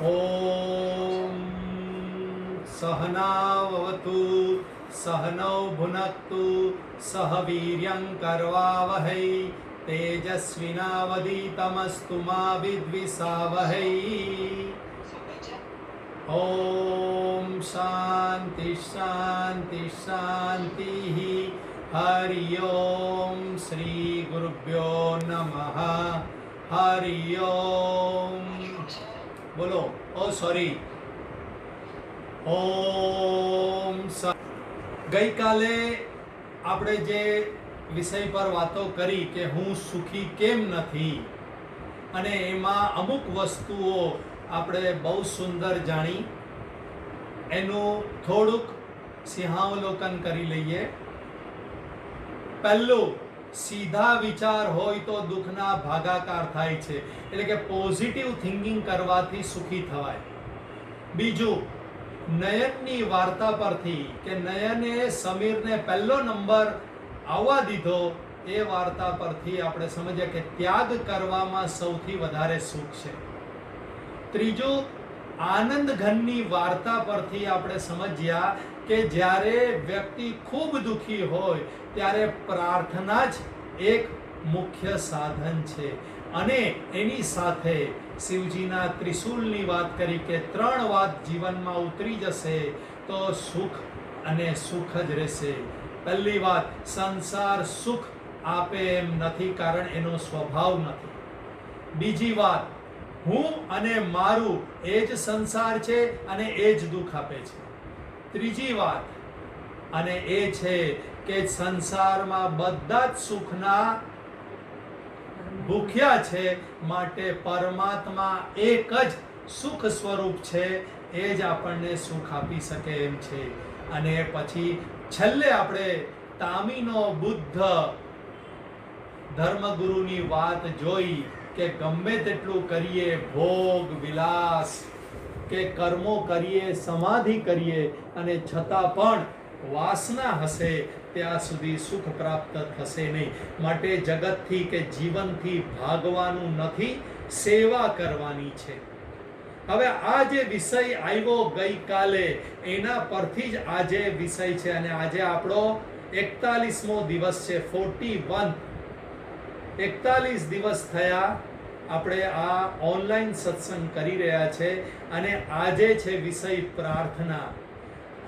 ॐ सहनावतु सहनौ भुनक्तु सह वीर्यं करवावहै तेजस्विनावधीतमस्तु मा विद्विषावहै। ॐ शान्ति शान्ति शान्तिः। हरि ओम श्री गुरुभ्यो नमः। हरि ओम। बोलो ओ सॉरी ओम। गई काले આપણે જે વિષય પર વાતો કરી કે હું સુખી કેમ નથી, અને એમાં અમુક વસ્તુઓ આપણે બહુ સુંદર જાણી, એનું થોડુંક સિંહાવલોકન કરી લઈએ. પહેલું, સીધા વિચાર હોય તો દુઃખના ભાગાકાર થાય છે, એટલે કે પોઝિટિવ થિંકિંગ કરવાથી સુખી થવાય. બીજું, નયનની વાર્તા પરથી કે નયને સમીરને પહેલો નંબર આવવા દીધો, એ વાર્તા પરથી આપણે સમજીએ કે ત્યાગ કરવામાં સૌથી વધારે સુખ છે. ત્રીજું, આનંદ ઘનની વાર્તા પરથી આપણે સમજ્યા કે જ્યારે વ્યક્તિ ખૂબ દુઃખી હોય ત્યારે પ્રાર્થના જ એક મુખ્ય સાધન છે. અને એની સાથે શિવજીના ત્રિશૂલની વાત કરી કે 3 વાત જીવનમાં ઉતરી જશે તો સુખ અને સુખ જ રહેશે. પહેલી વાત, સંસાર સુખ આપે એમ નથી, કારણ એનો સ્વભાવ નથી. બીજી વાત, હું અને મારું એ જ સંસાર છે અને એ જ દુઃખ આપે છે. ત્રીજી વાત, અને એ છે કે સંસારમાં બધા જ સુખના ભૂખ્યા છે, માટે પરમાત્મા એક જ સુખ સ્વરૂપ છે, એ જ આપણને સુખ આપી શકે એમ છે. અને પછી છેલ્લે આપણે તામીનો બુદ્ધ ધર્મગુરુની વાત જોઈ કે ગમે તેટલું કરીએ, ભોગ વિલાસ કે કર્મો કરીએ, સમાધિ કરીએ, અને છતાં પણ વાસના હશે ત્યાં સુધી સુખ પ્રાપ્ત થશે નહીં. માટે જગતથી કે જીવનથી ભાગવાનું નથી, સેવા કરવાની છે. હવે આ જે વિષય આવ્યો ગઈકાલે, એના પરથી જ આજે વિષય છે. અને આજે આપણો 41મો દિવસ છે. 41 દિવસ થયા આપણે આ ઓનલાઈન સત્સંગ કરી રહ્યા છે. અને આજે છે વિષય પ્રાર્થના.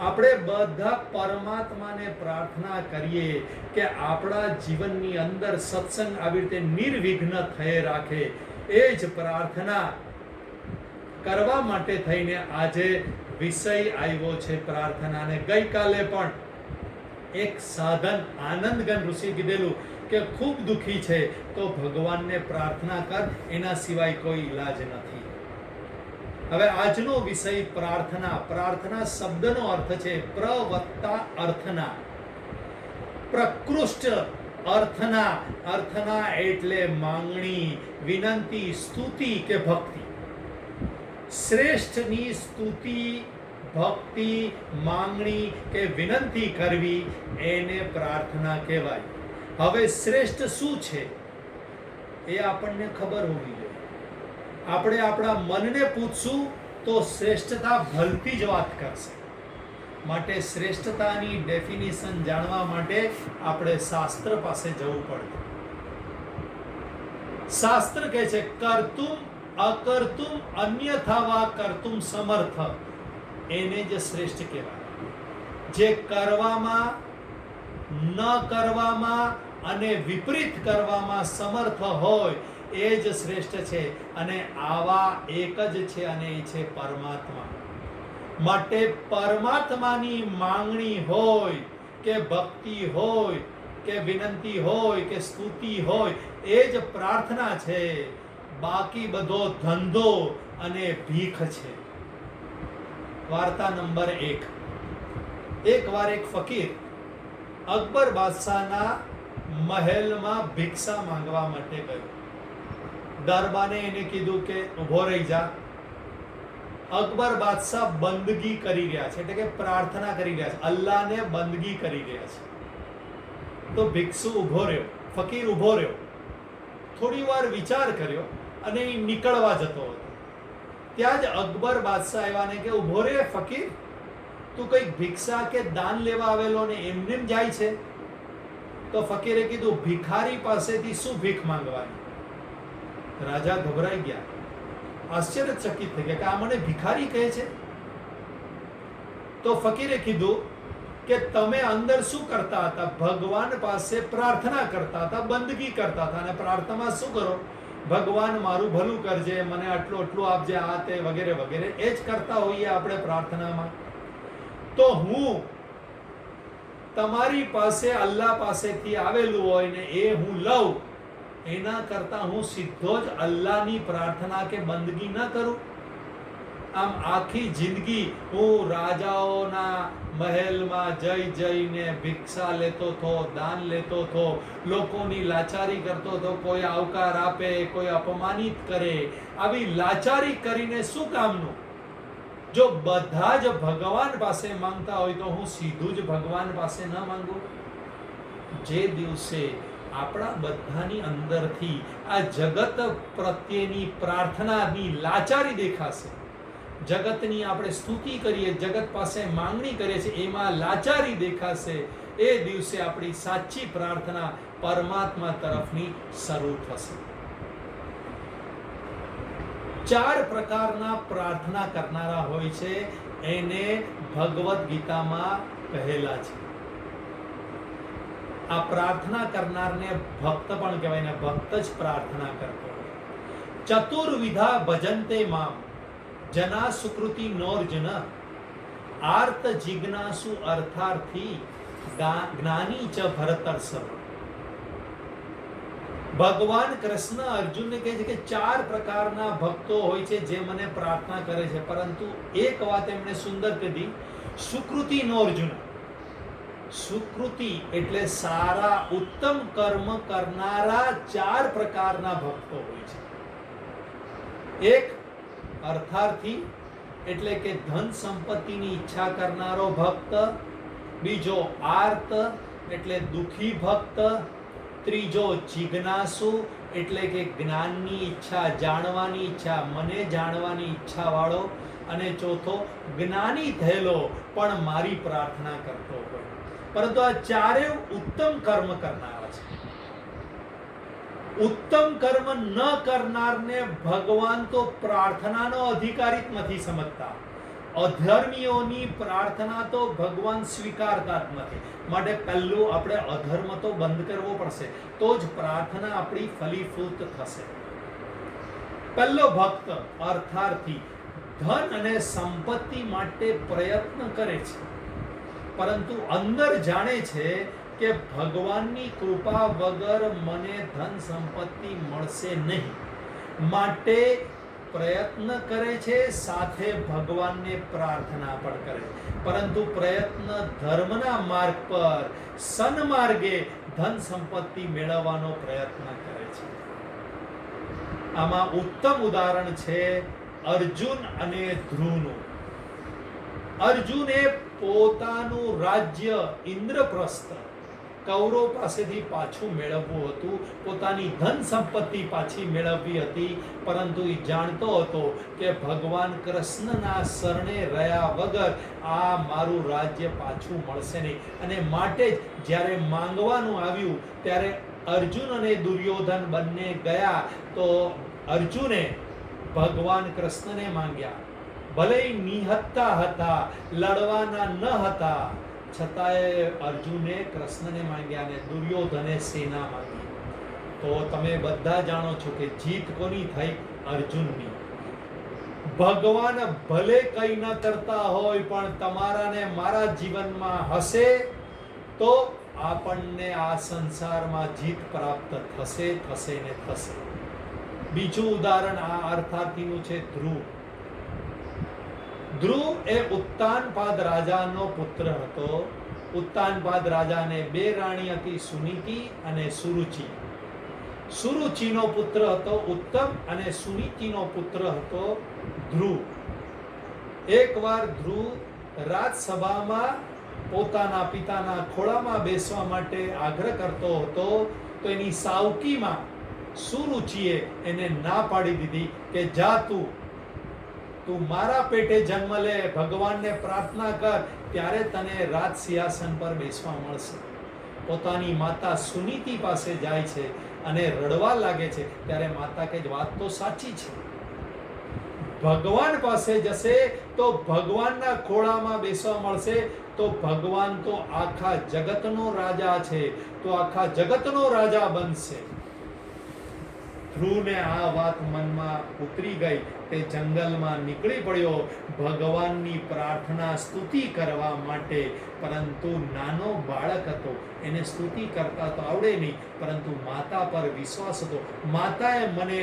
આપણે બધા પરમાત્માને પ્રાર્થના કરીએ કે આપણા જીવનની અંદર સત્સંગ આવી રીતે નિર્વિઘ્ન થઈ રાખે. એ જ પ્રાર્થના કરવા માટે થઈને આજે વિષય આવ્યો છે પ્રાર્થના. અને ગઈકાલે પણ એક સાધન આનંદગન ઋષિ કીધેલું કે ખૂબ દુઃખી છે તો ભગવાનને પ્રાર્થના કર, એના સિવાય કોઈ ઈલાજ નથી. હવે આજનો વિષય પ્રાર્થના. પ્રાર્થના શબ્દનો અર્થ છે પ્રવત્તા અર્થના, પ્રકૃષ્ટ અર્થના. અર્થના એટલે માંગણી, વિનંતી, સ્તુતિ કે ભક્તિ. શ્રેષ્ઠની સ્તુતિ, ભક્તિ, માંગણી કે વિનંતી કરવી, એને પ્રાર્થના કહેવાય. હવે શ્રેષ્ઠ શું છે એ આપણને ખબર હોવી જોઈએ. આપણે આપણા મનને પૂછશું તો શ્રેષ્ઠતા ભલતી જ વાત કરશે. માટે શ્રેષ્ઠતાની ડેફિનેશન જાણવા માટે આપણે શાસ્ત્ર પાસે જવું પડે. શાસ્ત્ર કહે છે કર્તુમ અકર્તુમ અન્યથા વા કર્તુમ સમર્થ, એને જ શ્રેષ્ઠ કહેવાય. જે કરવામાં, ન કરવામાં અને વિપરીત કરવામાં સમર્થ હોય એ જ શ્રેષ્ઠ છે. અને આવા એક જ છે, અને એ છે પરમાત્મા. માટે પરમાત્માની માંગણી હોય કે ભક્તિ હોય કે વિનંતી હોય કે સ્તુતિ હોય, એ જ પ્રાર્થના છે. બાકી બધો ધંધો અને ભીખ છે. વાર્તા નંબર 1. એકવાર એક ફકીર અકબર બાદશાહના મહેલમાં ભિક્ષા માંગવા માટે ગયો. દરબાને એને કીધું કે ઊભો રહી જા. અકબર બાદશાહ બંદગી કરી રહ્યા છે, એટલે કે પ્રાર્થના કરી રહ્યા છે, અલ્લાહને બંદગી કરી રહ્યા છે. તો ભિક્ષુ ઊભો રહ્યો, ફકીર ઊભો રહ્યો, થોડી વાર વિચાર કર્યો અને નીકળવા જતો હતો. ત્યાં જ અકબર બાદશાહ આવ્યા ને કે ઉભો રે ફકીર, તું કઈક ભિક્ષા કે દાન લેવા આવેલો ને એમને એમ જાય છે? તો ફકીરે કીધું, ભિખારી પાસેથી શું ભીખ માંગવાની? રાજા ગભરાઈ ગયા, આશ્ચર્યચકિત થઈ ગયા કે આ મને ભિખારી કહે છે. તો ફકીરે કીધું કે તમે અંદર શું કરતા હતા? ભગવાન પાસે પ્રાર્થના કરતા હતા, બંદગી કરતા હતા. અને પ્રાર્થનામાં શું કરો? ભગવાન મારું ભલું કરજે, મને આટલું આટલું આપજે, આ તે વગેરે વગેરે એ જ કરતા હોઈએ આપણે પ્રાર્થનામાં. તો હું તમારી પાસે અલ્લાહ પાસેથી આવેલું હોય ને એ હું લઉં, એના કરતા હું સીધો જ અલ્લાહની પ્રાર્થના કે બંદગી ન કરું? આમ આખી જિંદગી હું રાજાઓના મહેલમાં જઈને ભિક્ષા લેતો થો, દાન લેતો થો, લોકોની લાચારી કરતો થો, કોઈ આવકાર આપે, કોઈ અપમાનિત કરે. આવી લાચારી કરીને શું કામનું? જો બધા જ ભગવાન પાસે માંગતા હોય તો હું સીધું જ ભગવાન પાસે ન માંગું? જે દિવસે આપણા બધાની અંદરથી આ જગત પ્રત્યેની પ્રાર્થનાની લાચારી દેખાશે, જગતની આપણે સ્તુતિ કરીએ, જગત પાસે માંગણી કરીએ છીએ, એમાં લાચારી દેખાશે, એ દિવસે આપણી સાચી પ્રાર્થના પરમાત્મા તરફની શરૂ થશે. 4 પ્રકારના પ્રાર્થના કરનારા હોય છે, એને ભગવદ ગીતામાં કહેલા છે. આ પ્રાર્થના કરનારને ભક્ત પણ કહેવાય ને, ભક્ત જ પ્રાર્થના કરતો હોય. ચતુર્વિધા ભજન્તે મામ જના સુકૃતિ નોર્જન આર્ત જિજ્ઞાસુ અર્થાર્થી જ્ઞાની ચ ભરતર્ષભ. ભગવાન કૃષ્ણ અર્જુનને કહે છે કે 4 પ્રકારના ભક્તો હોય છે જે મને પ્રાર્થના કરે છે, પરંતુ એક વાત એમણે સુંદર કીધી, સુકૃતિ નોર્જુન. સુકૃતિ એટલે સારા ઉત્તમ કર્મ કરનારા 4 પ્રકારના ભક્તો હોય છે. એક અર્થાર્થી એટલે કે ધન સંપત્તિની ઈચ્છા કરનારો ભક્ત. બીજો આર્ત એટલે દુખી ભક્ત. ત્રીજો જિજ્ઞાસુ એટલે કે જ્ઞાનની ઈચ્છા, જાણવાની ઈચ્છા, મને જાણવાની ઈચ્છા વાળો. અને ચોથો જ્ઞાની થયેલો પણ મારી પ્રાર્થના કરતો હોય. પરંતુ આ 4 ઉત્તમ કર્મ કરનારા છે. ઉત્તમ કર્મ ન કરનારને ભગવાન તો પ્રાર્થનાનો અધિકારી જ નથી સમજતા. અધર્મીઓની પ્રાર્થના તો ભગવાન સ્વીકારતા જ નથી. માટે પહેલું આપણે અધર્મ તો બંધ કરવો પડશે, તો જ પ્રાર્થના આપણી ફલીભૂત થશે. પહેલો ભક્ત અર્થાર્થી ધન અને સંપત્તિ માટે પ્રયત્ન કરે છે, પરંતુ અંદર જાણે છે કે ભગવાનની કૃપા વગર મને ધન સંપત્તિ મળશે નહીં, માટે પ્રયત્ન કરે છે, સાથે ભગવાનને પ્રાર્થના પણ કરે, પરંતુ પ્રયત્ન ધર્મના માર્ગ પર સન્માર્ગે ધન સંપત્તિ મેળવવાનો પ્રયત્ન કરે છે. આમાં ઉત્તમ ઉદાહરણ છે અર્જુન અને ધ્રુવનું. અર્જુને પોતાનું રાજ્ય ઇન્દ્રપ્રસ્થ કૌરવ પાસેથી પાછું મેળવવું હતું, પોતાની ધન સંપત્તિ પાછી મેળવવી હતી, પરંતુ એ જાણતો હતો કે ભગવાન કૃષ્ણના શરણે રહ્યા વગર આ મારું રાજ્ય પાછું મળશે નહીં. અને માટે જ જ્યારે માંગવાનું આવ્યું ત્યારે અર્જુન અને દુર્યોધન બંને ગયા, તો અર્જુને ભગવાન કૃષ્ણને માંગ્યા. ભલે નિહત્તા હતા, લડવાના ન હતા, છતાંય અર્જુને કૃષ્ણને માંગ્યા અને દુર્યોધને સેના માંગી. તો તમે બધા જાણો છો કે જીત કોની થઈ? અર્જુનની. ભગવાન ભલે કંઈ ન કરતા હોય પણ તમારા ને મારા જીવનમાં હશે તો આપણને આ સંસારમાં જીત પ્રાપ્ત થશે થશે ને થશે. બીજું ઉદાહરણ આ અર્થાર્થીનું છે ધ્રુવ. ધ્રુવ એ ઉત્તાનપાદ રાજાનો પુત્ર હતો. ઉત્તાનપાદ રાજાને 2 રાણી હતી, સુનીતિ અને સુરુચિ. સુરુચિનો પુત્ર હતો ઉત્તમ અને સુનીતિનો પુત્ર હતો ધ્રુવ. એકવાર ધ્રુવ રાજસભામાં પોતાના પિતાના ખોળામાં બેસવા માટે આગ્રહ કરતો હતો, તો એની સાવકીમાં સુરુચિએ એને ના પાડી દીધી કે જા તું તું મારા પેટે જન્મ લે, ભગવાનને પ્રાર્થના કર, ત્યારે તને રાજ સિંહાસન પર બેસવા મળશે. પોતાની માતા સુનીતિ પાસે જાય છે અને રડવા લાગે છે, ત્યારે માતા કહે વાત તો સાચી છે. ભગવાન પાસે જશે તો ભગવાનના ખોળામાં બેસવા મળશે, તો ભગવાન તો આખા જગતનો રાજા છે, તો આખા જગતનો રાજા બનશે. ધ્રુવને આ વાત મનમાં ઉતરી ગઈ. તે જંગલમાં નીકળી પડ્યો ભગવાનની પ્રાર્થના સ્તુતિ કરવા માટે. પરંતુ નાનો બાળક હતો, એને સ્તુતિ કરતા તો આવડે નહીં, પરંતુ માતા પર વિશ્વાસ હતો. માતાએ મને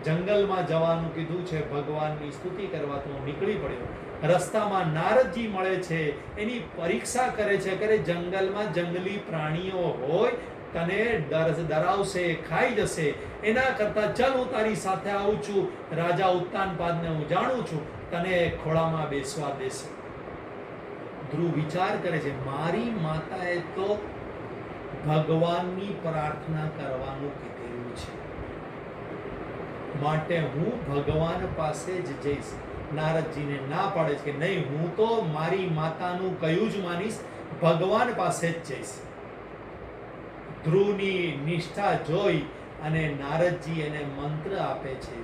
જંગલમાં જવાનું કીધું છે, ભગવાનની સ્તુતિ કરવા, તો નીકળી પડ્યો. રસ્તામાં નારદજી મળે છે, એની પરીક્ષા કરે છે કે જંગલમાં જંગલી પ્રાણીઓ હોય, તને ડરાવશે, ખાઈ જશે, એના કરતા ચાલ હું તારી સાથે આવું છું, રાજા ઉત્તાનપાદને હું જાણું છું, તને ખોળામાં બેસવા દેશે. ધ્રુવ વિચાર કરે છે, મારી માતાએ તો ભગવાનની પ્રાર્થના કરવાનું કીધેલું છે, માટે હું ભગવાન પાસે જ જઈશ. નારદજીને ના પાડે છે કે નહીં, હું તો મારી માતાનું કયું જ માનીશ, ભગવાન પાસે જ જઈશ. ધ્રુવની નિષ્ઠા જોઈ અને નારદજી એને મંત્ર આપે છે,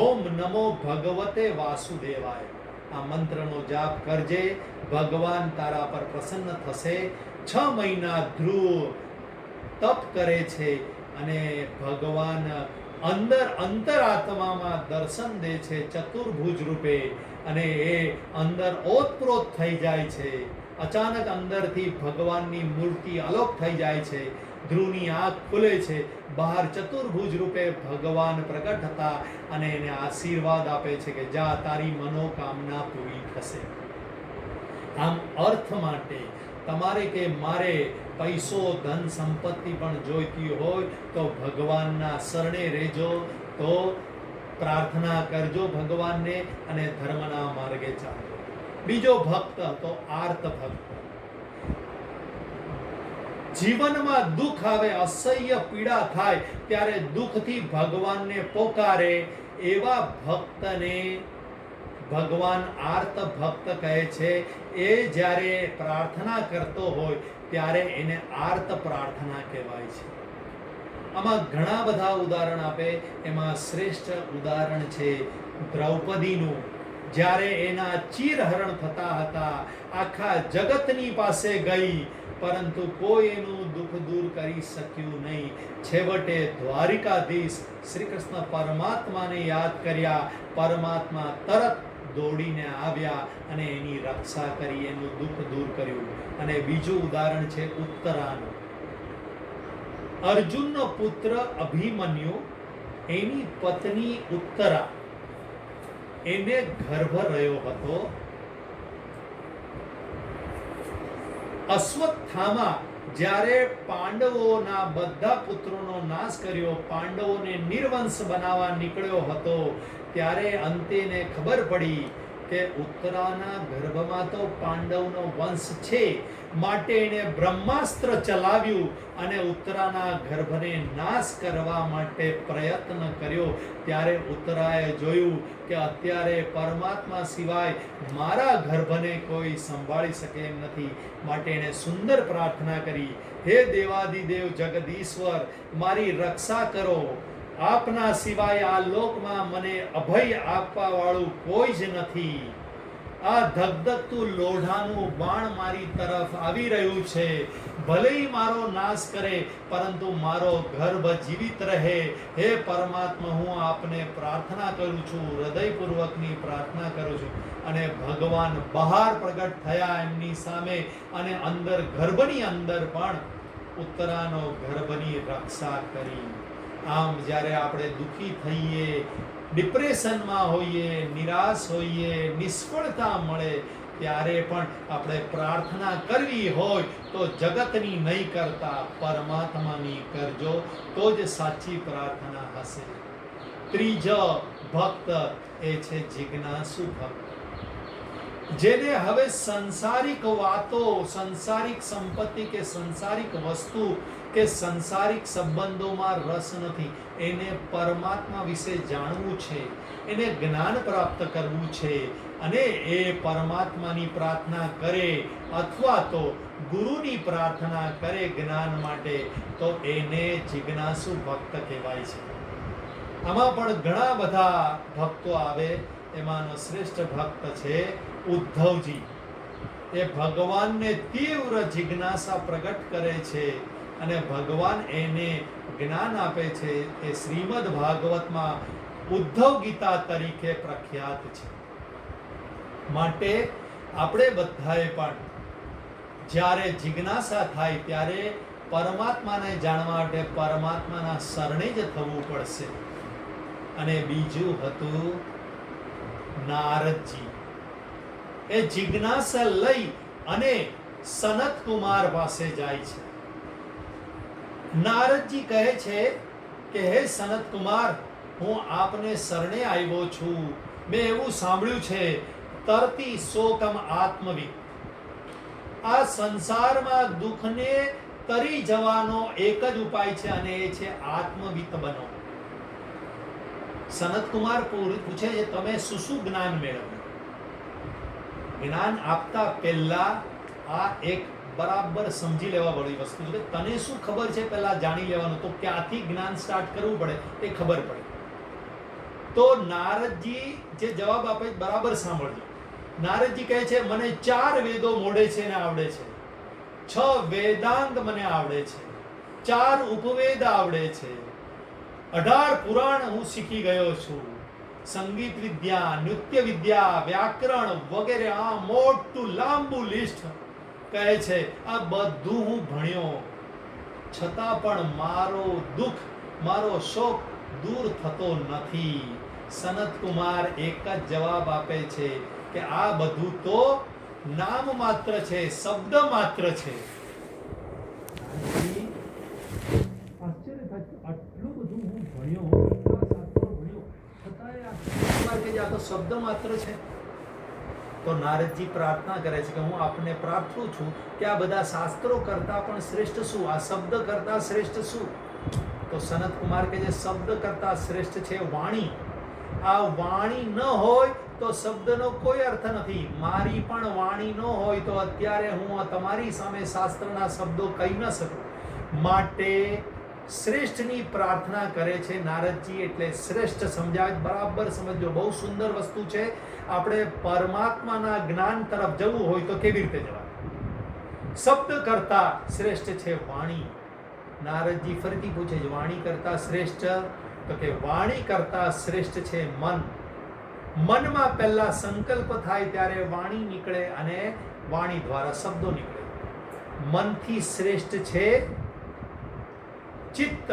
ઓમ નમો ભગવતે વાસુદેવાય. આ મંત્રનો જાપ કરજે, ભગવાન તારા પર પ્રસન્ન થશે. 6 મહિના ધ્રુવ તપ કરે છે અને ભગવાન અંતરાત્મામાં દર્શન દે છે ચતુર્ભુજ રૂપે, અને એ અંદર ઓતપ્રોત થઈ જાય છે. અચાનક અંદરથી ભગવાનની મૂર્તિ અલોપ થઈ જાય છે. ધ્રુવની આંખ ખુલે છે, બહાર ચતુર્ભુજ રૂપે ભગવાન પ્રગટ હતા અને એને આશીર્વાદ આપે છે કે જા, તારી મનોકામના પૂરી થશે. આમ અર્થ માટે તમારે કે મારે પૈસો, ધન, સંપત્તિ પણ જોઈતી હોય તો ભગવાનના શરણે રહેજો, તો પ્રાર્થના કરજો ભગવાનને અને ધર્મના માર્ગે ચાલજો. બીજો ભક્ત હતો આર્ત ભક્ત. જીવનમાં દુઃખ આવે, અસહ્ય પીડા થાય, ત્યારે દુઃખથી ભગવાનને પોકારે, એવા ભક્તને ભગવાન આર્ત ભક્ત કહે છે. એ જ્યારે પ્રાર્થના કરતો હોય ત્યારે એને આર્ત પ્રાર્થના કહેવાય છે. આમાં ઘણા બધા ઉદાહરણ આપે, એમાં શ્રેષ્ઠ ઉદાહરણ છે દ્રૌપદીનું. જ્યારે એના ચીરહરણ થતા હતા, આખા જગતની પાસે ગઈ, પરંતુ કોઈ એનું દુઃખ દૂર કરી શક્યું નહીં. છેવટે દ્વારિકાધીશ શ્રી કૃષ્ણ પરમાત્માને યાદ કર્યા, પરમાત્મા તરત દોડીને આવ્યા અને એની રક્ષા કરી, એનું દુઃખ દૂર કર્યું. અને બીજું ઉદાહરણ છે ઉત્તરાનું. અર્જુનનો પુત્ર અભિમન્યુ, એની પત્ની ઉત્તરા, એને ગર્ભ રહ્યો હતો. અશ્વત્થામા જ્યારે પાંડવોના બધા પુત્રોનો નાશ કર્યો, પાંડવોને નિર્વંશ બનાવવા નીકળ્યો હતો, ત્યારે અંતે એને ખબર પડી કે ઉત્તરાના ગર્ભમાં તો પાંડવનો વંશ છે, માટે એને બ્રહ્માસ્ત્ર ચલાવ્યું અને ઉત્તરાના ગર્ભને નાશ કરવા માટે પ્રયત્ન કર્યો. ત્યારે ઉત્તરાએ જોયું કે અત્યારે પરમાત્મા સિવાય મારા ગર્ભને કોઈ સંભાળી શકે એમ નથી, માટે એને સુંદર પ્રાર્થના કરી, હે દેવાદિદેવ જગદીશ્વર, મારી રક્ષા કરો, આપના સિવાય આ લોકમાં મને અભય આપવા વાળું કોઈ જ નથી. આ ધગધગતું લોઢાનું બાણ મારી તરફ આવી રહ્યું છે, ભલે મારો નાશ કરે પરંતુ મારો ગર્ભ જીવિત રહે. હે પરમાત્મા, હું આપને પ્રાર્થના કરું છું, હૃદયપૂર્વકની પ્રાર્થના કરું છું. અને ભગવાન બહાર પ્રગટ થયા એમની સામે, અને અંદર ગર્ભની અંદર પણ ઉત્તરાનો ગર્ભની રક્ષા કરી. આમ જ્યારે આપણે દુઃખી થઈએ, ડિપ્રેશનમાં હોઈએ, નિરાશ હોઈએ, નિષ્ફળતા મળે, ત્યારે પણ આપણે પ્રાર્થના કરવી હોય તો જગતની નહીં કરતા પરમાત્માની કરજો, તો જ સાચી પ્રાર્થના હશે. ત્રીજો ભક્ત એ છે જિજ્ઞાસુ ભક્ત, જેને હવે સંસારિક વાતો, સંસારિક સંપત્તિ કે સંસારિક વસ્તુ કે સંસારિક સંબંધોમાં રસ નથી, એને પરમાત્મા વિશે જાણવું છે, એને જ્ઞાન પ્રાપ્ત કરવું છે, અને એ પરમાત્માની પ્રાર્થના કરે અથવા તો ગુરુની પ્રાર્થના કરે જ્ઞાન માટે, તો એને જિજ્ઞાસુ ભક્ત કહેવાય છે. આમાં પણ ઘણા બધા ભક્તો આવે. એમાંનો શ્રેષ્ઠ ભક્ત છે ઉદ્ધવજી. એ ભગવાનને તીવ્ર જિજ્ઞાસા પ્રગટ કરે છે અને ભગવાન એને જ્ઞાન આપે છે. એ શ્રીમદ ભાગવતમાં ઉદ્ધવ ગીતા તરીકે પ્રખ્યાત છે. માટે આપણે બધાએ પણ જ્યારે જિજ્ઞાસા થાય ત્યારે પરમાત્માને જાણવા માટે પરમાત્માના શરણે જ થવું પડશે. અને બીજું હતું નારદજી. એ જિજ્ઞાસા લઈ અને સનત કુમાર પાસે જાય છે. નારદજી કહે છે કે હે સનત કુમાર, હું આપને શરણે આવ્યો છું. મેં એવું સાંભળ્યું છે, તરતી શોકમ આત્મવિદ. આ સંસારમાં દુઃખને તરી જવાનો એક જ ઉપાય છે અને એ છે આત્મવિત બનો. સનત કુમાર પૂછે છે, તમે શું જ્ઞાન મેળવ્યું? જ્ઞાન આપતા પહેલા આ એક બરાબર સમજી લેવા વાળી વસ્તુ છે. તને શું ખબર છે પહેલા જાણી લેવાનું, તો ક્યાંથી જ્ઞાન સ્ટાર્ટ કરવું પડે એ ખબર પડે. તો નારદજી જે જવાબ આપે બરાબર સાંભળજો. નારદજી કહે છે, મને 4 વેદો મોઢે છે ને આવડે છે, 6 વેદાંગ મને આવડે છે, 4 ઉપવેદ આવડે છે, 18 પુરાણ હું શીખી ગયો છું, સંગીત વિદ્યા, નૃત્ય વિદ્યા, વ્યાકરણ વગેરે. આ મોટું લાંબુ લિસ્ટ કહે છે. આ બધું હું ભણ્યો, છતાં પણ મારો દુઃખ, મારો શોક દૂર થતો નથી. સનત કુમાર એક જ જવાબ આપે છે કે આ બધું તો નામ માત્ર છે, શબ્દ માત્ર છે. આશ્ચર્ય થાય, આટલું બધું હું ભણ્યો, શાસ્ત્રો ભણ્યો, છતાંય આ તો શબ્દ માત્ર છે. તો નારદજી પ્રાર્થના કરે છે કે હું આપને પ્રાર્થું છું કે આ બધા શાસ્ત્રો કરતા પણ શ્રેષ્ઠ શું, આ શબ્દ કરતા શ્રેષ્ઠ શું? તો સનત કુમાર કે જે શબ્દ કરતા શ્રેષ્ઠ છે વાણી. આ વાણી ન હોય તો શબ્દનો કોઈ અર્થ નથી. મારી પણ વાણી ન હોય તો અત્યારે હું તમારી સામે શાસ્ત્રના શબ્દો કહી ન શકું. માટે શ્રેષ્ઠની પ્રાર્થના કરે છે નારદજી. એટલે શ્રેષ્ઠ સમજાવે, બરાબર સમજો. બહુ સુંદર વસ્તુ છે. આપણે પરમાત્માના જ્ઞાન તરફ જવું હોય તો કેવી રીતે જવાય? શબ્દ કરતા શ્રેષ્ઠ છે વાણી. નારદજી ફરીથી પૂછે છે, વાણી કરતા શ્રેષ્ઠ? તો કે વાણી કરતા શ્રેષ્ઠ છે મન. મનમાં પહેલા સંકલ્પ થાય ત્યારે વાણી નીકળે અને વાણી દ્વારા શબ્દો નીકળે. મનથી શ્રેષ્ઠ છે ચિત્ત.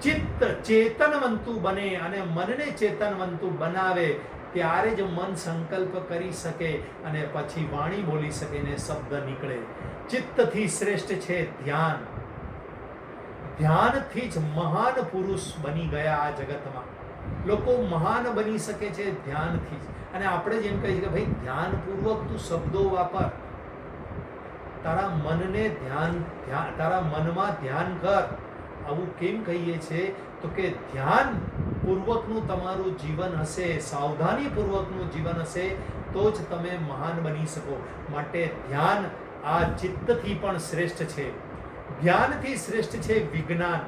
ચિત્ત ચેતનવંતુ બને અને મનને ચેતનવંતુ બનાવે ત્યારે જ મન સંકલ્પ કરી શકે અને પછી વાણી બોલી શકે ને શબ્દ નીકળે. ચિત્તથી શ્રેષ્ઠ છે ધ્યાન. ધ્યાનથી જ મહાન પુરુષ બની ગયા આ જગતમાં. લોકો મહાન બની શકે છે ધ્યાનથી જ. અને આપણે જેમ કહીએ કે ભાઈ ધ્યાનપૂર્વક તું શબ્દો વાપર, તારા મનને તારા મનમાં ધ્યાન કર. આવું કેમ કહીએ છે? તો કે ધ્યાન પૂર્વકનું તમારું જીવન હશે, સાવધાની પૂર્વકનું જીવન હશે તો જ તમે મહાન બની શકો. માટે ધ્યાન આ ચિત્તથી પણ શ્રેષ્ઠ છે. ધ્યાનથી શ્રેષ્ઠ છે વિજ્ઞાન.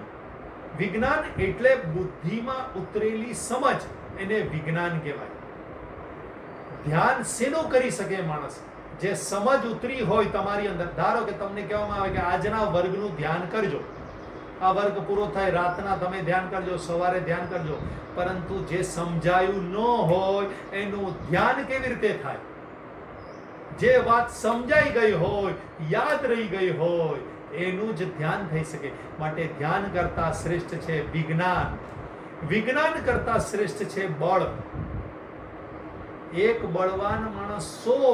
વિજ્ઞાન એટલે બુદ્ધિમાં ઉતરેલી સમજ, એને વિજ્ઞાન કહેવાય. ધ્યાન શેનો કરી શકે માણસ? જે સમજ ઉતરી હોય તમારી અંદર. ધારો કે તમને કહેવામાં આવે કે આજના વર્ગનું ધ્યાન કરજો, આ વર્ગ પૂરો થાય રાતના તમે ધ્યાન કરજો, સવારે ધ્યાન કરજો. પરંતુ જે સમજાયું ન હોય એનું ધ્યાન કેવી રીતે થાય? જે વાત સમજાઈ ગઈ હોય, યાદ રહી ગઈ હોય, એનું જ ધ્યાન થઈ શકે. માટે ધ્યાન કરતા શ્રેષ્ઠ છે વિજ્ઞાન. વિજ્ઞાન કરતા શ્રેષ્ઠ છે બળ. એક બળવાન માણસ 100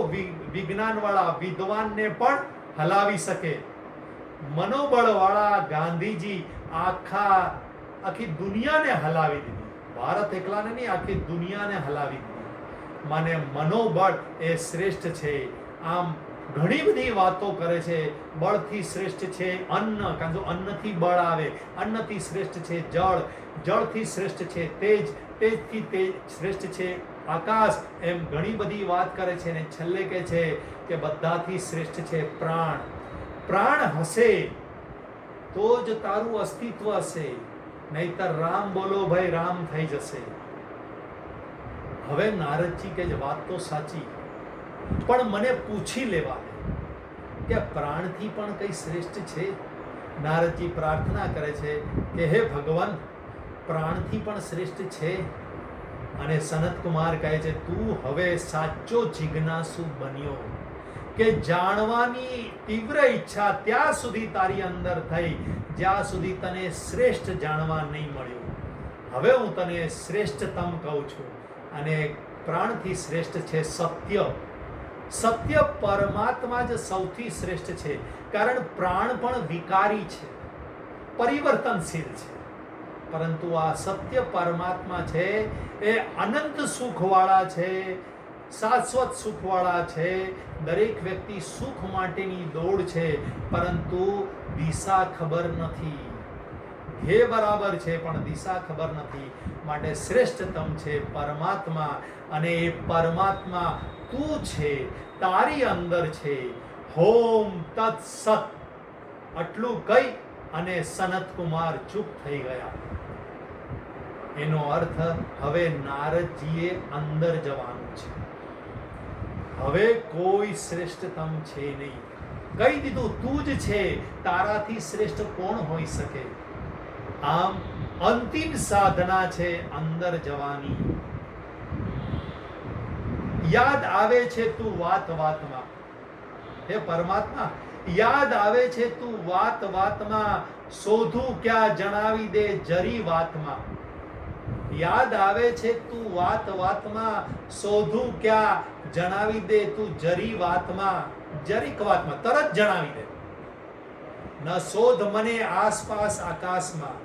વિજ્ઞાનવાળા વિદ્વાનને પણ હલાવી શકે. મનોબળવાળા ગાંધીજી આખી દુનિયાને હલાવી દીધી. ભારત એકલાને નહીં, આખી દુનિયાને હલાવી દીધી. મને મનોબળ એ શ્રેષ્ઠ છે. આમ ઘણી બધી વાતો કરે છે. બળથી શ્રેષ્ઠ છે અન્ન, કારણ કે અન્નથી બળ આવે. અન્નથી શ્રેષ્ઠ છે જળ, જળથી શ્રેષ્ઠ છે તેજ, તેજથી તેજ શ્રેષ્ઠ છે આકાશ. એમ ઘણી બધી વાત કરે છે ને છેલ્લે કહે છે કે બધાથી શ્રેષ્ઠ છે પ્રાણ. પ્રાણ હશે તો જ તારું અસ્તિત્વ હશે, નહીતર રામ બોલો ભાઈ રામ થઈ જશે. હવે નારદજી કહે છે વાત તો સાચી, પણ મને પૂછી લેવા દે કે પ્રાણથી પણ કઈ શ્રેષ્ઠ છે. નારદજી પ્રાર્થના કરે છે કે હે ભગવાન, પ્રાણથી પણ શ્રેષ્ઠ છે. અને સનત કુમાર કહે છે તું હવે સાચો જિજ્ઞાસુ બન્યો, કે જાણવાની તીવ્ર ઈચ્છા ત્યાં સુધી તારી અંદર થઈ જ્યાં સુધી તને શ્રેષ્ઠ જાણવા નહીં મળ્યું. હવે હું તને શ્રેષ્ઠતમ કહું છું, અને પ્રાણથી શ્રેષ્ઠ છે સત્ય. સત્ય પરમાત્મા જ સૌથી શ્રેષ્ઠ છે, કારણ પ્રાણ પણ વિકારી છે, પરિવર્તનશીલ છે. પરંતુ આ સત્ય પરમાત્મા છે એ અનંત સુખવાળા છે, શાશ્વત સુખવાળા છે. દરેક વ્યક્તિ સુખ માટેની દોડ છે, પરંતુ દિશા ખબર નથી. ધ્યેય બરાબર છે પણ દિશા ખબર નથી. માટે શ્રેષ્ઠતમ છે પરમાત્મા, અને એ પરમાત્મા તું છે, તારી અંદર છે. હોમ તત્ સત. આટલું કહી અને સનત કુમાર ચૂપ થઈ ગયા. એનો અર્થ હવે નારદજીએ અંદર જવાનું છે. હવે કોઈ શ્રેષ્ઠતમ છે નહીં. કહી દીધું તું જ છે, તારાથી શ્રેષ્ઠ કોણ હોઈ શકે. આમ અંતિમ સાધના છે અંદર જવાની. યાદ આવે છે તું વાત વાતમાં, હે પરમાત્મા યાદ આવે છે તું વાત વાતમાં, શોધું ક્યાં જણાવી દે જરી વાતમાં. યાદ આવે છે તું વાત વાતમાં, શોધું ક્યાં જણાવી દે તું જરી વાતમાં. જરીક વાતમાં તરત જણાવી દે. ન શોધ મને આસપાસ આકાશમાં,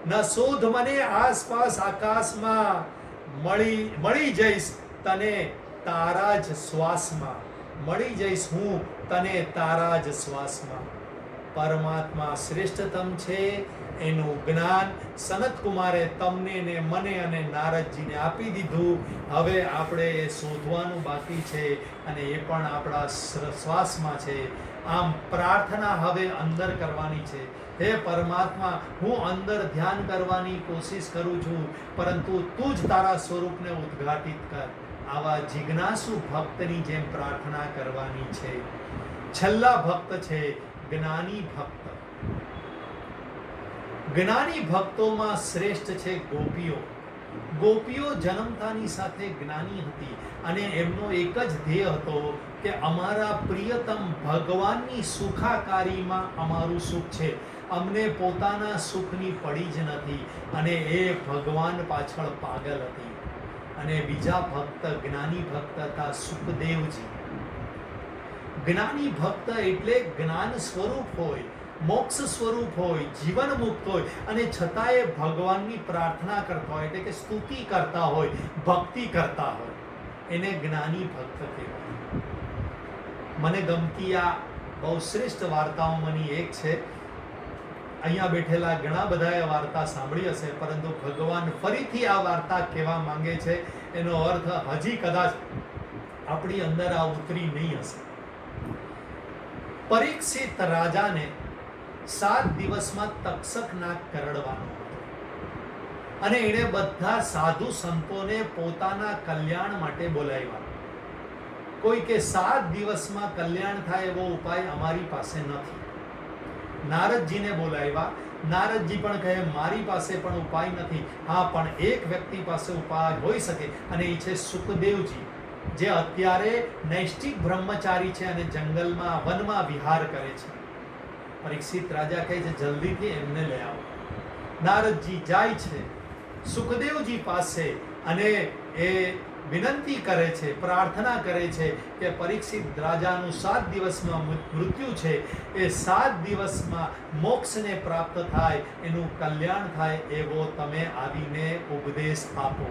ન શોધ મને આસપાસ આકાશમાં, મળી જઈશ તને તારા જ શ્વાસમાં. મળી જઈશ હું તને તારા જ શ્વાસમાં. પરમાત્મા શ્રેષ્ઠતમ છે એનું જ્ઞાન સનત કુમારે તમને ને મને અને નારદજીને આપી દીધું. હવે આપણે એ શોધવાનું બાકી છે, અને એ પણ આપણા શ્વાસમાં છે. આમ પ્રાર્થના હવે અંદર કરવાની છે. હે પરમાત્મા, હું અંદર ધ્યાન કરવાની કોશિશ કરું છું, પરંતુ તું જ તારા સ્વરૂપને ઉદ્ઘાટિત કર. આવા જિજ્ઞાસુ ભક્તની જેમ પ્રાર્થના કરવાની છે. છેલ્લા ભક્ત છે જ્ઞાની ભક્ત. જ્ઞાની ભક્તોમાં શ્રેષ્ઠ છે ગોપીઓ. ગોપીઓ જન્મતાની સાથે જ્ઞાની હતી, અને એમનો એક જ ધ્યેય હતો કે અમારા પ્રિયતમ ભગવાનની સુખાકારીમાં અમારું સુખ છે. અમને પોતાના સુખની પડી જ નથી, અને એ ભગવાન પાછળ પાગલ હતી. અને બીજા ભક્ત જ્ઞાની ભક્ત હતા સુખદેવજી. જ્ઞાની ભક્ત એટલે જ્ઞાન સ્વરૂપ હોય, મોક્ષ સ્વરૂપ હોય, જીવન મુક્ત હોય, અને છતાંય ભગવાનની પ્રાર્થના કરતા હોય, એટલે કે સ્તુતિ કરતા હોય, ભક્તિ કરતા હોય. એને જ્ઞાની ભક્ત કહેવાય. મને ગમતી આ બહુ શ્રેષ્ઠ વાર્તાઓમાંની એક છે. અહીંયા બેઠેલા ઘણા બધાએ વાર્તા સાંભળી હશે, પરંતુ ભગવાન ફરીથી આ વાર્તા કહેવા માંગે છે. એનો અર્થ હજી કદાચ આપણી અંદર આ ઉતરી નહીં હશે. પરીક્ષિત રાજાને 7 દિવસમાં તક્ષક નાગ કરડવાનો હતો, અને એણે બધા સાધુ સંતોને પોતાના કલ્યાણ માટે બોલાવ્યા. કોઈ કે 7 દિવસમાં કલ્યાણ થાય એવો ઉપાય અમારી પાસે નથી. નારદજીને બોલાવ્યા. નારદજી પણ કહે મારી પાસે પણ ઉપાય નથી. હા, પણ એક વ્યક્તિ પાસે ઉપાય હોઈ શકે, અને એ છે સુખદેવજી, જે અત્યારે નૈષ્ઠિક બ્રહ્મચારી છે અને જંગલમાં વનમાં વિહાર કરે છે. પરીક્ષિત રાજા કહે છે જલ્દીથી એમને લઈ આવો. નારદજી જાય છે સુખદેવજી પાસે, અને એ વિનંતી કરે છે, પ્રાર્થના કરે છે કે પરીક્ષિત રાજાનું 7 દિવસમાં મૃત્યુ છે, એ 7 દિવસમાં મોક્ષને પ્રાપ્ત થાય, એનું કલ્યાણ થાય એવો તમે આવીને ઉપદેશ આપો.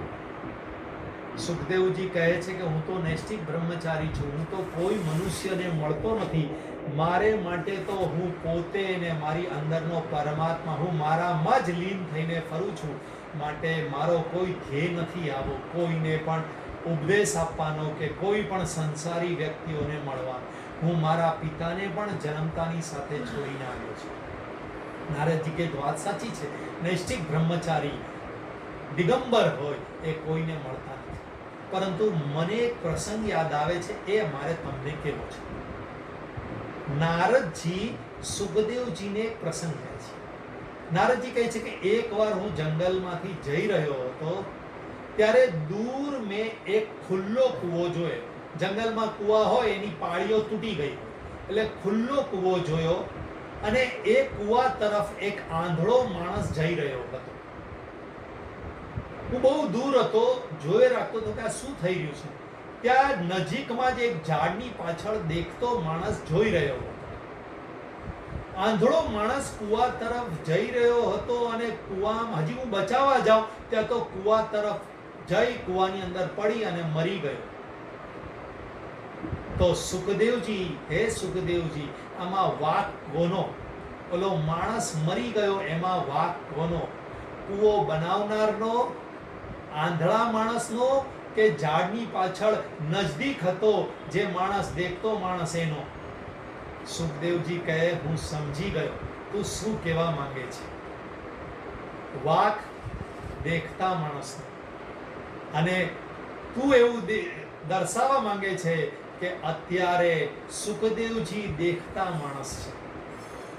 સુખદેવજી કહે છે કે હું તો નૈષ્ઠિક બ્રહ્મચારી છું, હું તો કોઈ મનુષ્યને મળતો નથી, મારે માટે તો હું પોતે ને મારી અંદરનો પરમાત્મા, હું મારામાં જ લીન થઈને ફરું છું, માટે મારો કોઈ ધ્યેય નથી આવો કોઈને પણ ઉપદેશ આપવાનો કે કોઈ પણ સંસારી વ્યક્તિઓને મળવાનો. હું મારા પિતાને પણ જન્મતાની સાથે છોડીને આવ્યો છું. નારદજી કે વાત સાચી છે, નૈષ્ઠિક બ્રહ્મચારી દિગંબર હોય એ કોઈને મળતા નથી. પરંતુ મને એક પ્રસંગ યાદ આવે છે, એ મારે તમને કહેવો છે. નારદજી સુખદેવજીને એક પ્રસંગ કહે છે. નારદજી કહે છે કે એકવાર હું જંગલમાંથી જઈ રહ્યો હતો, ત્યારે દૂર મેં એક ખુલ્લો કૂવો જોયો. જંગલમાં કૂવા હોય એની પાળીઓ તૂટી ગઈ, એટલે ખુલ્લો કૂવો જોયો અને એ કૂવા તરફ એક આંધળો માણસ જઈ રહ્યો હતો. હું બહુ દૂર હતો, જોઈ રાખતો હતો કે આ શું થઈ રહ્યું છે. ત્યાં નજીકમાં જ એક ઝાડની પાછળ દેખતો માણસ જોઈ રહ્યો હતો. આંધળો માણસ કૂવા તરફ જઈ રહ્યો હતો અને કૂવામાં હજી હું બચાવવા જાઉં ત્યાં તો કૂવા તરફ જઈ કૂવાની અંદર પડી અને મરી ગયો. તો સુખદેવજી, હે સુખદેવજી, આમાં વાક કોનો? ઓલો માણસ મરી ગયો એમાં વાક કોનો? કૂવો બનાવનારનો, આંધળા માણસનો, કે ઝાડની પાછળ નજદીક હતો જે માણસ દેખતો માણસ એનો? સુખદેવજી કહે હું સમજી ગયો તું શું કહેવા માંગે છે. વાક દેખતા માણસનો, અને તું એવું દર્શાવવા માંગે છે કે અત્યારે સુખદેવજી દેખતા માણસ છે.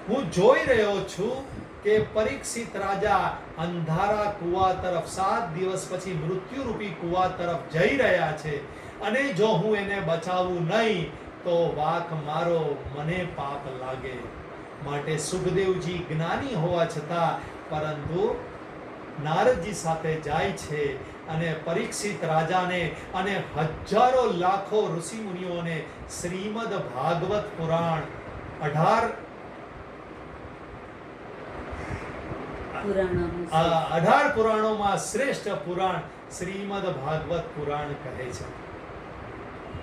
હું જોઈ રહ્યો છું કે પરીક્ષિત રાજા અંધારા કૂવા તરફ 7 દિવસ પછી મૃત્યુરૂપી કૂવા તરફ જઈ રહ્યા છે, અને જો હું એને બચાવું નહીં તો વાક મારો, મને પાપ લાગે. માટે સુખદેવજી જ્ઞાની હોવા છતાં પરંતુ નારદજી સાથે જાય છે અને પરીક્ષિત રાજાને અને હજારો લાખો ઋષિ મુનિઓને શ્રીમદ ભાગવત પુરાણ 18 પુરાણોમાં શ્રેષ્ઠ પુરાણ શ્રીમદ ભાગવત પુરાણ કહે છે.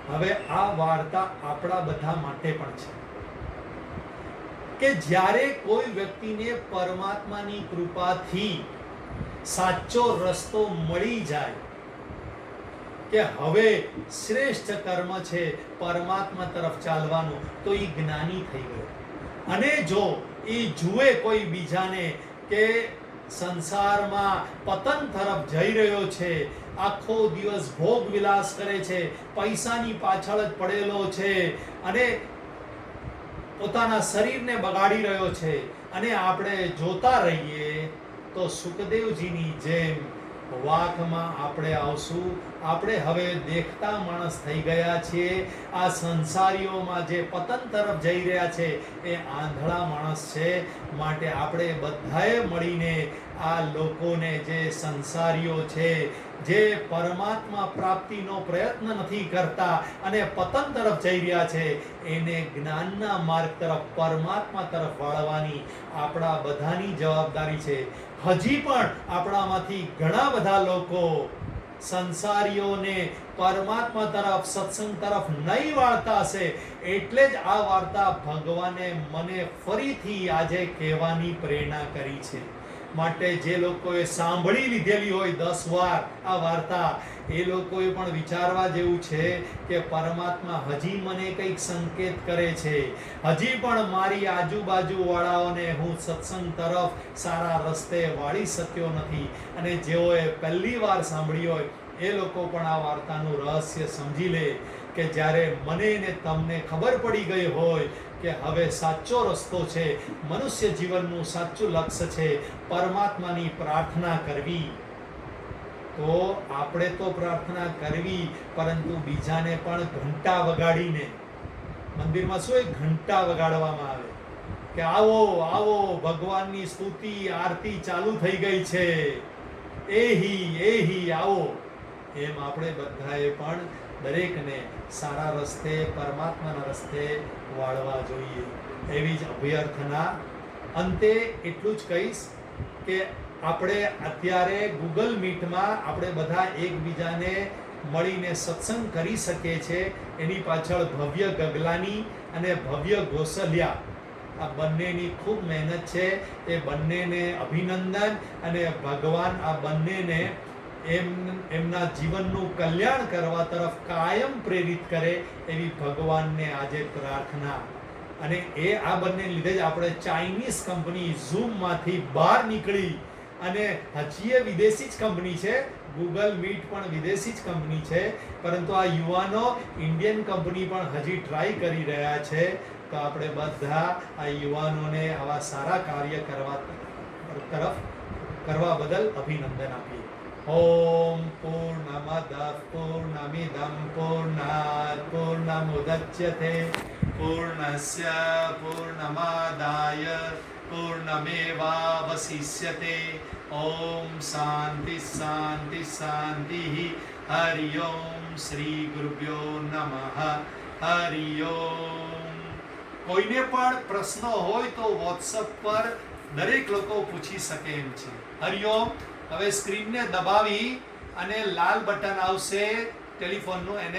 હવે આ વાર્તા આપણા બધા માટે પણ છે કે જ્યારે કોઈ વ્યક્તિને પરમાત્માની કૃપાથી સાચો રસ્તો મળી જાય કે હવે શ્રેષ્ઠ કર્મ છે પરમાત્મા તરફ ચાલવાનું, તો એ જ્ઞાની થઈ ગયો. અને જો એ જુએ કોઈ બીજાને કે સંસારમાં પતન તરફ જઈ રહ્યો છે, આખો દિવસ ભોગ વિલાસ કરે છે, પૈસાની પાછળ જ પડેલો છે અને પોતાના શરીરને બગાડી રહ્યો છે, અને આપણે જોતા રહીએ તો સુખદેવજીની જેમ વાકમાં આપણે આવશું. આપણે હવે દેખતા માણસ થઈ ગયા છીએ. આ સંસારીઓમાં જે પતન તરફ જઈ રહ્યા છે એ આંધળા માણસ છે. માટે આપણે બધાએ મળીને આ લોકોને, જે સંસારીઓ છે, જે પરમાત્મા પ્રાપ્તિનો પ્રયત્ન નથી કરતા અને પતન તરફ જઈ રહ્યા છે, એને જ્ઞાનના માર્ગ તરફ, પરમાત્મા તરફ વાળવાની આપણા બધાની જવાબદારી છે. હજી પણ આપણામાંથી ઘણા બધા લોકો સંસારીઓને પરમાત્મા તરફ, સત્સંગ તરફ નહીં વાળતા હશે. એટલે જ આ વાર્તા ભગવાને મને ફરીથી આજે કહેવાની પ્રેરણા કરી છે. માટે જે લોકોએ સાંભળી લીધેલી હોય 10 વાર આ વાર્તા, એ લોકોએ પણ વિચારવા જેવું છે કે પરમાત્મા હજી મને કંઈક સંકેત કરે છે, હજી પણ મારી આજુબાજુ વાળાઓને હું સત્સંગ તરફ, સારા રસ્તે વાળી શક્યો નથી. અને જેઓએ પહેલી વાર સાંભળી હોય એ લોકો પણ આ વાર્તાનું રહસ્ય સમજી લે કે જ્યારે મને ને તમને ખબર પડી ગઈ હોય કે હવે સાચો રસ્તો છે, મનુષ્ય જીવનનું સાચું લક્ષ્ય છે પરમાત્માની પ્રાર્થના કરવી, તો આપણે તો પ્રાર્થના કરવી, પરંતુ બીજાને પણ ઘંટા વગાડીને, મંદિરમાં શું એક ઘંટા વગાડવામાં આવે કે આવો આવો, ભગવાનની સ્તુતિ આરતી ચાલુ થઈ ગઈ છે, એહી આવો. એમ આપણે બધાએ પણ દરેકને સારા રસ્તે, પરમાત્માના રસ્તે વાળવા જોઈએ. એવી જ અભ્યર્થના. અંતે એટલું જ કહીશ કે આપણે અત્યારે ગૂગલ મીટમાં આપણે બધા એકબીજાને મળીને સત્સંગ કરી શકે છે, એની પાછળ ભવ્ય ગગલાની અને ભવ્ય ગોસલિયા આ બંનેની ખૂબ મહેનત છે. એ બંનેને અભિનંદન, અને ભગવાન આ બંનેને એમના જીવનનું કલ્યાણ કરવા તરફ કાયમ પ્રેરિત કરે એવી ભગવાનને આજે પ્રાર્થના. અને આ બંને લીધે જ આપણે ચાઇનીઝ કંપની ઝૂમમાંથી બહાર નીકળી, અને હજી એ વિદેશી જ કંપની છે, ગૂગલ મીટ પણ વિદેશી જ કંપની છે, પરંતુ આ યુવાનો ઇન્ડિયન કંપની પણ હજી ટ્રાય કરી રહ્યા છે. તો આપણે બધા આ યુવાનોને આવા સારા કાર્ય કરવા બદલ અભિનંદન આપીએ. ઓમ પૂર્ણમદ પૂર્ણમિદં પૂર્ણાત પૂર્ણમુદચ્યતે પૂર્ણસ્ય પૂર્ણમાદાય પૂર્ણમેવાવશિષ્યતે. ઓમ શાંતિ શાંતિ શાંતિ. હરિ ઓમ શ્રી ગુરુભ્યો નમઃ. હરિ ઓમ. કોઈને પણ પ્રશ્નો હોય તો વોટ્સઅપ પર દરેક લોકો પૂછી શકે એમ છે. હરિ ઓમ. હવે સ્ક્રીનને દબાવી અને લાલ બટન આવશે ટેલિફોનનું, એને